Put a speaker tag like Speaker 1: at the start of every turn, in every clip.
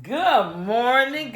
Speaker 1: Good morning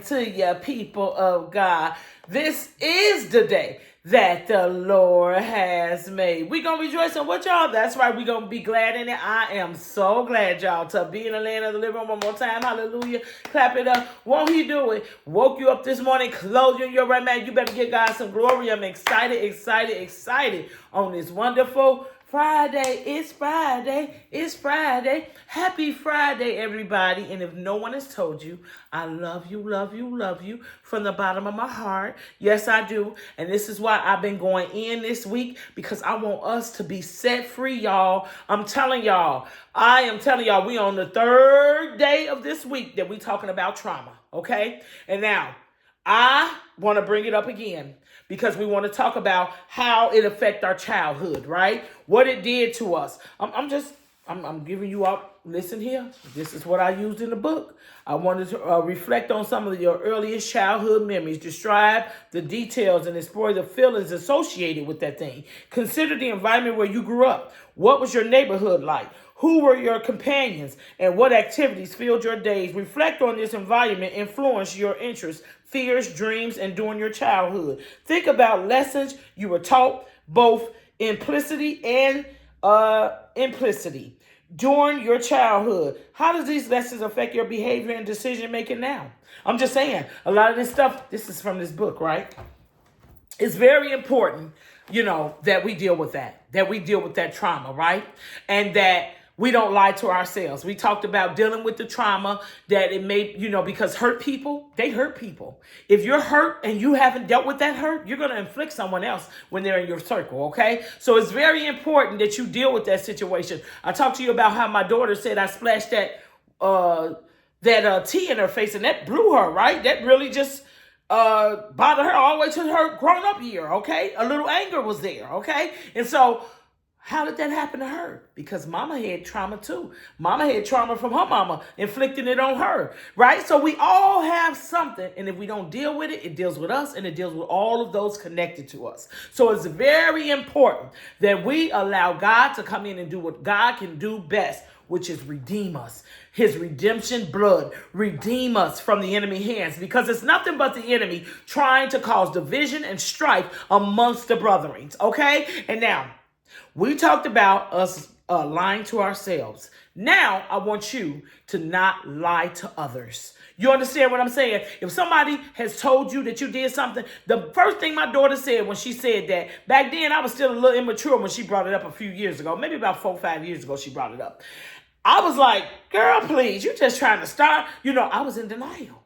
Speaker 1: to you, people of God. This is the day that the Lord has made. We're going to rejoice in what y'all. That's right. We're going to be glad in it. I am so glad, y'all, to be in the land of the living one more time. Hallelujah. Clap it up. Won't he do it? Woke you up this morning, clothed you in your right man. You better give God some glory. I'm excited on this wonderful Friday. It's Friday. Happy Friday, everybody. And if no one has told you, I love you from the bottom of my heart. Yes, I do. And this is why I've been going in this week, because I want us to be set free, y'all. I am telling y'all, we on the third day of this week that we talking about trauma. Okay. And now I want to bring it up again because we want to talk about how it affects our childhood, right? What it did to us. I'm giving you up. Listen here. This is what I used in the book. I wanted to reflect on some of your earliest childhood memories, describe the details and explore the feelings associated with that thing. Consider the environment where you grew up. What was your neighborhood like? Who were your companions and what activities filled your days? Reflect on this environment, influence your interests, fears, dreams, and during your childhood. Think about lessons you were taught, both implicity and implicity, during your childhood. How does these lessons affect your behavior and decision making now? I'm just saying, a lot of this stuff, this is from this book, right? It's very important, that we deal with that trauma, right? And that we don't lie to ourselves. We talked about dealing with the trauma that it may, because they hurt people. If you're hurt and you haven't dealt with that hurt, you're going to inflict someone else when they're in your circle, okay? So it's very important that you deal with that situation. I talked to you about how my daughter said I splashed that tea in her face and that blew her, right? That really just bothered her all the way to her grown-up year, okay? A little anger was there, okay? And so how did that happen to her? Because mama had trauma too. Mama had trauma from her mama, inflicting it on her, right? So we all have something, and if we don't deal with it, it deals with us, and it deals with all of those connected to us. So it's very important that we allow God to come in and do what God can do best, which is redeem us. His redemption blood, redeem us from the enemy hands, because it's nothing but the enemy trying to cause division and strife amongst the brethren, okay? And now, we talked about us lying to ourselves. Now, I want you to not lie to others. You understand what I'm saying? If somebody has told you that you did something, the first thing my daughter said when she said that, back then I was still a little immature when she brought it up a few years ago, maybe about 4 or 5 years ago she brought it up. I was like, girl, please, you're just trying to start. I was in denial,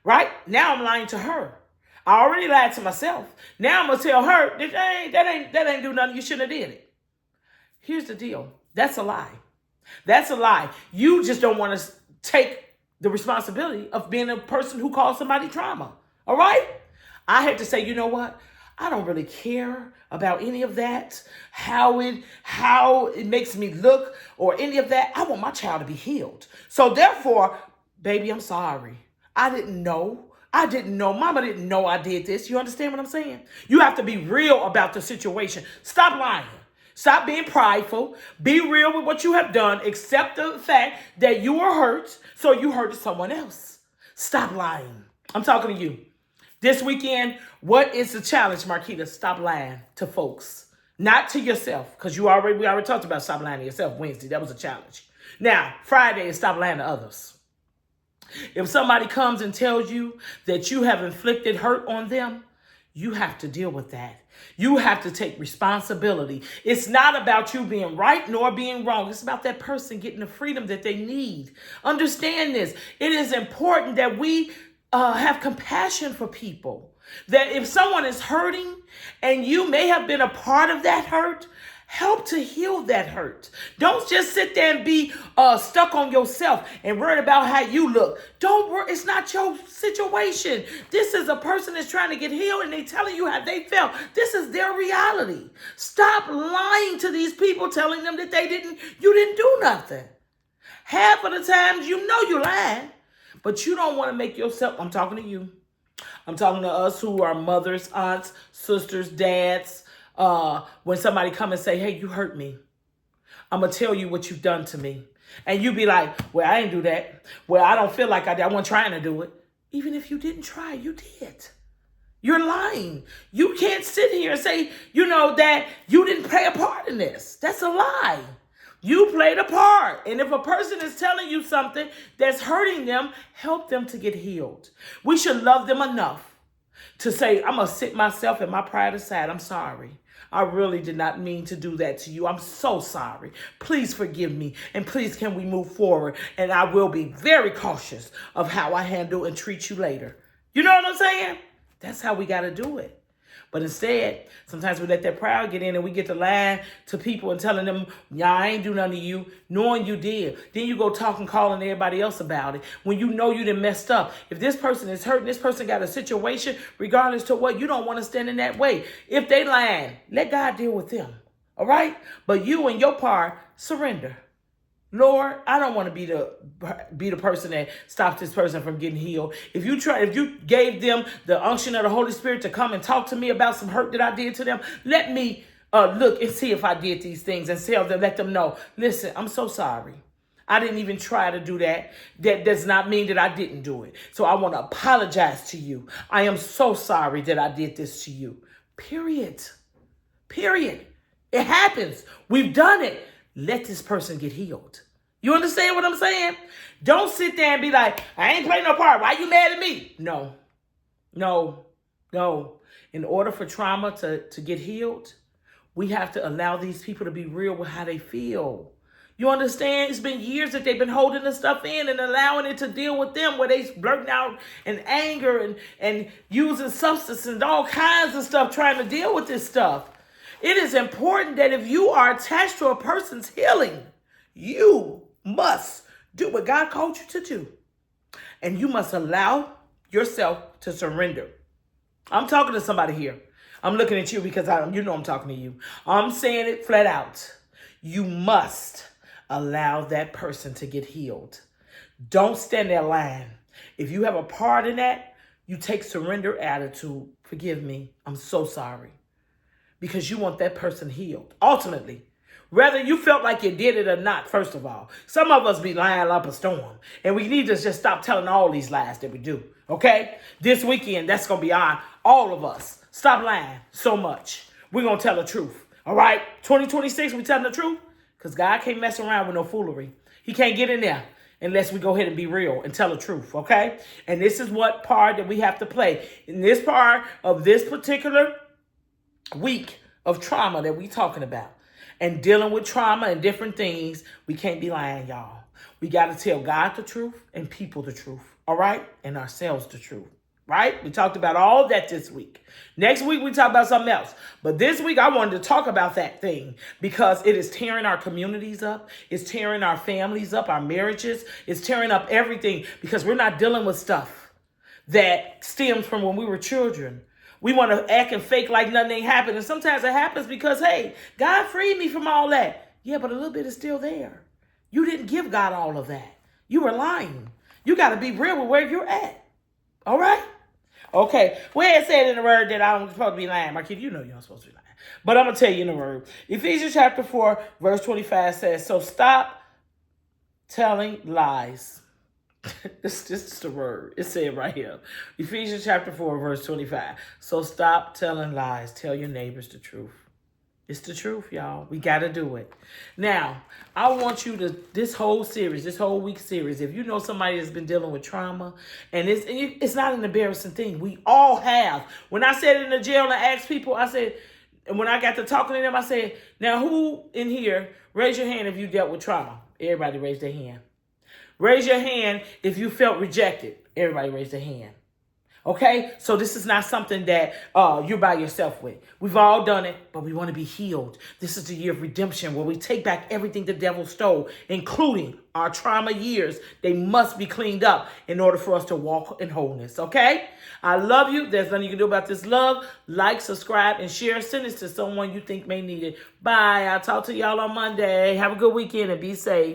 Speaker 1: right? Now I'm lying to her. I already lied to myself. Now I'm going to tell her that ain't do nothing. You shouldn't have did it. Here's the deal. That's a lie. That's a lie. You just don't want to take the responsibility of being a person who caused somebody trauma. All right? I had to say, you know what? I don't really care about any of that, how it makes me look or any of that. I want my child to be healed. So therefore, baby, I'm sorry. I didn't know. Mama didn't know I did this. You understand what I'm saying? You have to be real about the situation. Stop lying. Stop being prideful. Be real with what you have done. Accept the fact that you were hurt, so you hurted someone else. Stop lying. I'm talking to you. This weekend, what is the challenge, Marquita? Stop lying to folks. Not to yourself, because we already talked about stop lying to yourself Wednesday. That was a challenge. Now, Friday is stop lying to others. If somebody comes and tells you that you have inflicted hurt on them, you have to deal with that. You have to take responsibility. It's not about you being right nor being wrong. It's about that person getting the freedom that they need. Understand this. It is important that we have compassion for people. That if someone is hurting and you may have been a part of that hurt, help to heal that hurt. Don't just sit there and be stuck on yourself and worried about how you look. Don't worry. It's not your situation. This is a person that's trying to get healed and they telling you how they felt. This is their reality. Stop lying to these people, telling them that you didn't do nothing. Half of the times you lying, but you don't want to make yourself, I'm talking to you. I'm talking to us who are mothers, aunts, sisters, dads. When somebody come and say, hey, you hurt me. I'm going to tell you what you've done to me. And you be like, well, I didn't do that. Well, I don't feel like I did. I wasn't trying to do it. Even if you didn't try, you did. You're lying. You can't sit here and say, that you didn't play a part in this. That's a lie. You played a part. And if a person is telling you something that's hurting them, help them to get healed. We should love them enough to say, I'm going to sit myself and my pride aside. I'm sorry. I really did not mean to do that to you. I'm so sorry. Please forgive me. And please, can we move forward? And I will be very cautious of how I handle and treat you later. You know what I'm saying? That's how we got to do it. But instead, sometimes we let that pride get in and we get to lying to people and telling them, I ain't do nothing to you, knowing you did. Then you go talk and calling everybody else about it when you know you done messed up. If this person is hurting, this person got a situation, regardless to what, you don't want to stand in that way. If they lying, let God deal with them. All right? But you and your part, surrender. Lord, I don't want to be the person that stops this person from getting healed. If you gave them the unction of the Holy Spirit to come and talk to me about some hurt that I did to them, let me look and see if I did these things and let them know, listen, I'm so sorry. I didn't even try to do that. That does not mean that I didn't do it. So I want to apologize to you. I am so sorry that I did this to you. Period. It happens. We've done it. Let this person get healed. You understand what I'm saying? Don't sit there and be like, I ain't playing no part. Why you mad at me? No. In order for trauma to get healed, we have to allow these people to be real with how they feel. You understand? It's been years that they've been holding this stuff in and allowing it to deal with them, where they blurting out in anger and using substances and all kinds of stuff trying to deal with this stuff. It is important that if you are attached to a person's healing, you must do what God called you to do. And you must allow yourself to surrender. I'm talking to somebody here. I'm looking at you because I'm talking to you. I'm saying it flat out. You must allow that person to get healed. Don't stand there lying. If you have a part in that, you take surrender attitude. Forgive me. I'm so sorry. Because you want that person healed. Ultimately, whether you felt like you did it or not, first of all, some of us be lying up a storm. And we need to just stop telling all these lies that we do. Okay? This weekend, that's going to be on all of us. Stop lying so much. We're going to tell the truth. All right? 2026, we telling the truth? Because God can't mess around with no foolery. He can't get in there unless we go ahead and be real and tell the truth. Okay? And this is what part that we have to play. In this part of this particular week of trauma that we talking about and dealing with trauma and different things, we can't be lying, y'all. We got to tell God the truth and people the truth, all right? And ourselves the truth, right? We talked about all that this week. Next week, we talk about something else. But this week, I wanted to talk about that thing because it is tearing our communities up. It's tearing our families up, our marriages. It's tearing up everything because we're not dealing with stuff that stems from when we were children. We want to act and fake like nothing ain't happened. And sometimes it happens because, hey, God freed me from all that. Yeah, but a little bit is still there. You didn't give God all of that. You were lying. You got to be real with where you're at. All right? Okay. Where it said in the word that I'm supposed to be lying. My kid, you know you're not supposed to be lying. But I'm going to tell you in the word. Ephesians chapter 4, verse 25 says, so stop telling lies. This is the word. It said right here. Ephesians chapter 4, verse 25. So stop telling lies. Tell your neighbors the truth. It's the truth, y'all. We got to do it. Now, I want you to, this whole week series, if you know somebody that's been dealing with trauma, and it's not an embarrassing thing. We all have. When I sat in the jail and asked people, I said, and when I got to talking to them, I said, now who in here, raise your hand if you dealt with trauma. Everybody raised their hand. Raise your hand if you felt rejected. Everybody raise their hand. Okay? So this is not something that you're by yourself with. We've all done it, but we want to be healed. This is the year of redemption where we take back everything the devil stole, including our trauma years. They must be cleaned up in order for us to walk in wholeness. Okay? I love you. There's nothing you can do about this love. Like, subscribe, and share. Send this to someone you think may need it. Bye. I'll talk to y'all on Monday. Have a good weekend and be safe.